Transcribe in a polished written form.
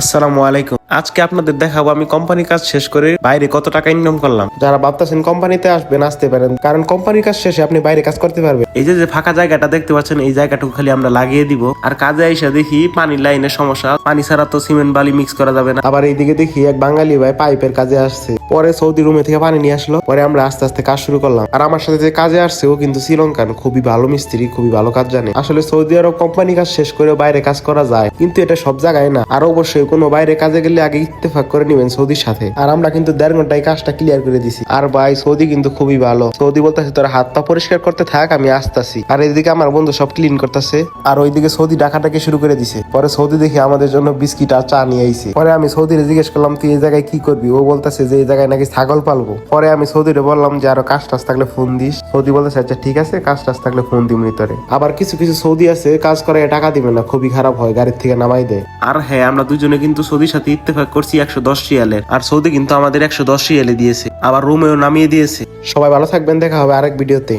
আসসালামু আলাইকুম। আজকে আপনাদের দেখাবো আমি কোম্পানির কাজ শেষ করে বাইরে কত টাকা ইনকাম করলাম। যারা ভাবতেছেন কোম্পানিতে আসবেন, আসতে পারেন, কারণ কোম্পানির কাজ শেষে আপনি বাইরে কাজ করতে পারবেন। এই যে ফাঁকা জায়গাটা দেখতে পাচ্ছেন, এই জায়গাটুকু খালি আমরা লাগিয়ে দিব। আর কাজে আইসা দেখি পানির লাইনের সমস্যা, পানি ছাড়া তো সিমেন্ট বালি মিক্স করা যাবে না। আবার এইদিকে দেখি এক বাঙালি ভাই পাইপের কাজে আসছে, পরে সৌদি রুমে থেকে পানি নিয়ে আসলো। পরে আমরা আস্তে আস্তে কাজ শুরু করলাম। আর আমার সাথে যে কাজে আসছে ও কিন্তু শ্রীলঙ্কান, খুবই ভালো মিস্ত্রি, খুবই ভালো কাজ জানে। আসলে সৌদি আরব কোম্পানি কাজ শেষ করে বাইরে কাজ করা যায়, কিন্তু এটা সব জায়গায় না। আর অবশ্যই কোনো বাইরে কাজে গেলে আগে ইত্তেফাক করে নিবেন সৌদির সাথে। আর আমরা কিন্তু 1.5 ঘন্টায় কাজটা ক্লিয়ার করে দিছি। আর ভাই সৌদি কিন্তু খুবই ভালো। সৌদি বলতেছে তোর হাত পা পরিষ্কার করতে থাক, আমি আসতাছি। আর এইদিকে আমার বন্ধু সব ক্লিন করতেছে। আর ওইদিকে সৌদি ডাকাটাকে শুরু করে দিছে। পরে সৌদি দেখি আমাদের জন্য বিস্কিট আর চা নিয়ে আইছে। পরে আমি সৌদিরে জিজ্ঞেস করলাম তুই এই জায়গায় কি করবি? ও বলতেছে যে এই জায়গায় নাকি ছাগল পালবো। পরে আমি সৌদিরে বললাম যে আরো কাজ টাজ থাকলে ফোন দিস। সৌদি বলতেছে আচ্ছা ঠিক আছে, কাজ টাজ থাকলে ফোন দিবনি তোরে। আবার কিছু কিছু সৌদি আছে কাজ করে টাকা দিবে না, খুবই খারাপ হয়, গাড়ির থেকে নামাই দেয়। আর হ্যাঁ, আমরা দুজনে কিন্তু সৌদির সাথে ইত্তেফাক করছি 110 রিয়ালের। আর সৌদি কিন্তু আমাদের 110 রিয়ালে দিয়েছে, আবার রুমেও নামিয়ে দিয়েছে। সবাই ভালো থাকবেন, দেখা হবে আরেক ভিডিওতে।